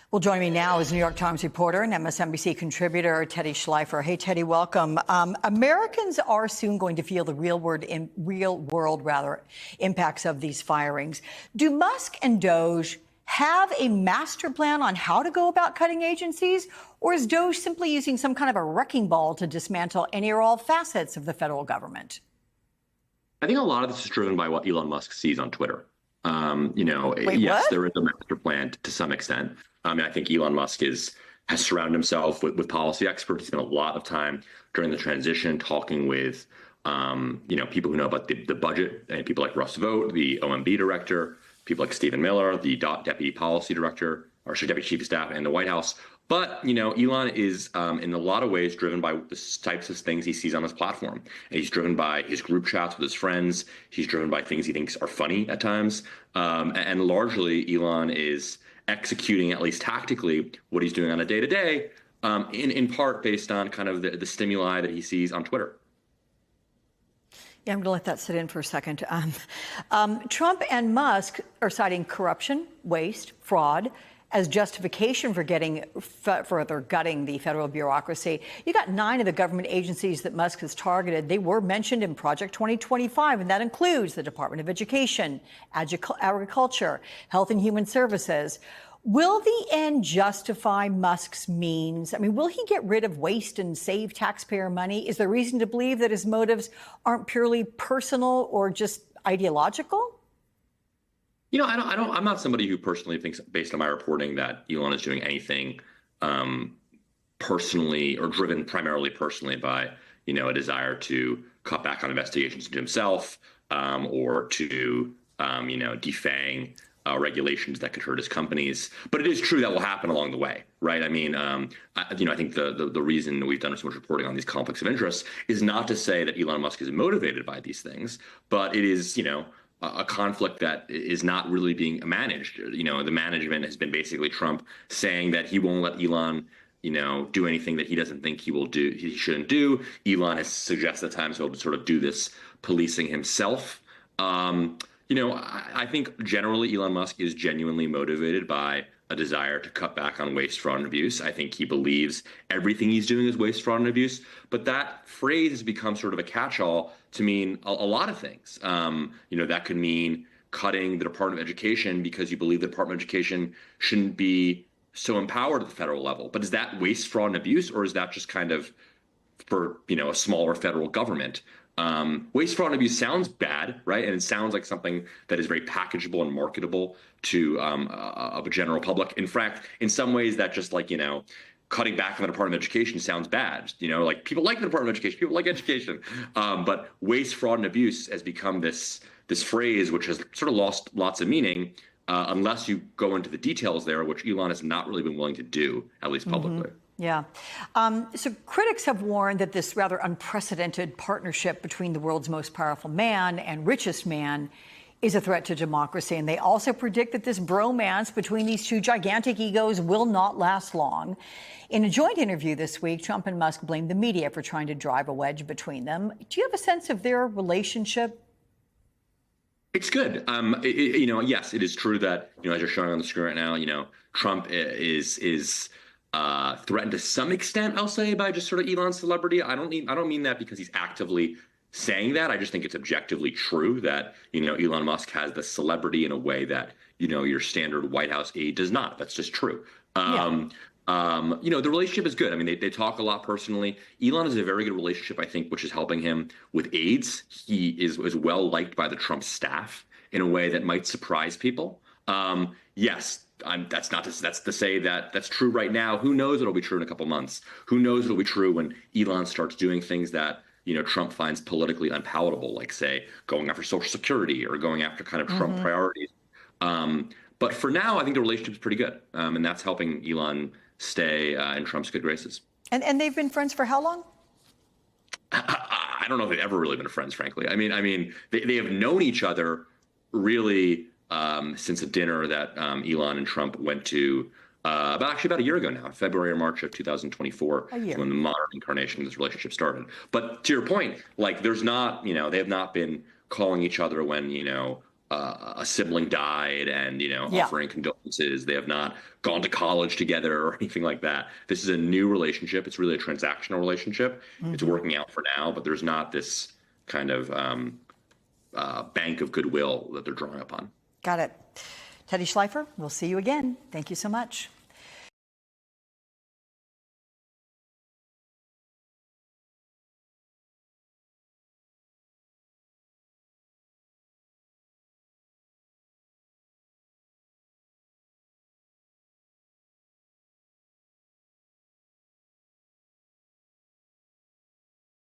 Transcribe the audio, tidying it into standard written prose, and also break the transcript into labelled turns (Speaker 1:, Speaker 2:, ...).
Speaker 1: Well, joining me now is New York Times reporter and MSNBC contributor Teddy Schleifer. Hey, Teddy, welcome. Americans are soon going to feel the real world impacts of these firings. Do Musk and Doge have a master plan on how to go about cutting agencies, or is Doge simply using some kind of a wrecking ball to dismantle any or all facets of the federal government?
Speaker 2: I think a lot of this is driven by what Elon Musk sees on Twitter.
Speaker 1: Wait,
Speaker 2: yes,
Speaker 1: what?
Speaker 2: there is a master plan to some extent. I think Elon Musk has surrounded himself with policy experts. He spent a lot of time during the transition talking with, people who know about the budget, and people like Russ Vought, the OMB director, people like Stephen Miller, the deputy policy director, or deputy chief of staff in the White House. But, Elon is in a lot of ways driven by the types of things he sees on his platform. And he's driven by his group chats with his friends. He's driven by things he thinks are funny at times. And largely, Elon is executing, at least tactically, what he's doing on a day-to-day, in part based on kind of the stimuli that he sees on Twitter.
Speaker 1: Yeah, I'm going to let that sit in for a second. Trump and Musk are citing corruption, waste, fraud as justification for further gutting the federal bureaucracy. You got 9 of the government agencies that Musk has targeted. They were mentioned in Project 2025, and that includes the Department of Education, Agriculture, Health and Human Services. Will the end justify Musk's means? I mean, will he get rid of waste and save taxpayer money? Is there reason to believe that his motives aren't purely personal or just ideological?
Speaker 2: I'm not somebody who personally thinks, based on my reporting, that Elon is doing anything personally or driven primarily personally by, a desire to cut back on investigations into himself or to, defang regulations that could hurt his companies. But it is true that will happen along the way, right? I mean, I think the reason that we've done so much reporting on these conflicts of interest is not to say that Elon Musk is motivated by these things, but it is, a conflict that is not really being managed. The management has been basically Trump saying that he won't let Elon, do anything that he doesn't think he shouldn't do. Elon has suggested at times he'll sort of do this policing himself. I think generally Elon Musk is genuinely motivated by a desire to cut back on waste, fraud, and abuse. I think he believes everything he's doing is waste, fraud, and abuse. But that phrase has become sort of a catch-all to mean a lot of things. That could mean cutting the Department of Education because you believe the Department of Education shouldn't be so empowered at the federal level. But is that waste, fraud, and abuse, or is that just kind of for, a smaller federal government? Waste, fraud, and abuse sounds bad, right? And it sounds like something that is very packageable and marketable to of a general public. In fact, in some ways, that just like, cutting back on the Department of Education sounds bad. Like people like the Department of Education, people like education. But waste, fraud, and abuse has become this phrase which has sort of lost lots of meaning unless you go into the details there, which Elon has not really been willing to do, at least publicly.
Speaker 1: Yeah. So critics have warned that this rather unprecedented partnership between the world's most powerful man and richest man is a threat to democracy. And they also predict that this bromance between these two gigantic egos will not last long. In a joint interview this week, Trump and Musk blamed the media for trying to drive a wedge between them. Do you have a sense of their relationship?
Speaker 2: It's good. Yes, it is true that, as you're showing on the screen right now, Trump is threatened to some extent, I'll say, by just sort of Elon's celebrity. I don't mean that because he's actively saying that. I just think it's objectively true that, Elon Musk has the celebrity in a way that, your standard White House aide does not. That's just true. The relationship is good. I mean, they talk a lot personally. Elon has a very good relationship, I think, which is helping him with aides. He is well liked by the Trump staff in a way that might surprise people. Yes, that's to say that that's true right now. Who knows it'll be true in a couple months? Who knows it'll be true when Elon starts doing things that, Trump finds politically unpalatable, like, say, going after Social Security or going after kind of Trump priorities. But for now, I think the relationship is pretty good. And that's helping Elon stay in Trump's good graces.
Speaker 1: And they've been friends for how long?
Speaker 2: I don't know if they've ever really been friends, frankly. I mean, they have known each other really since a dinner that Elon and Trump went to about a year ago now, February or March of 2024, when the modern incarnation of this relationship started. But to your point, like there's not, they have not been calling each other when, a sibling died and,
Speaker 1: Yeah.
Speaker 2: offering condolences. They have not gone to college together or anything like that. This is a new relationship. It's really a transactional relationship. It's working out for now, but there's not this kind of bank of goodwill that they're drawing upon.
Speaker 1: Got it. Teddy Schleifer, we'll see you again. Thank you so much.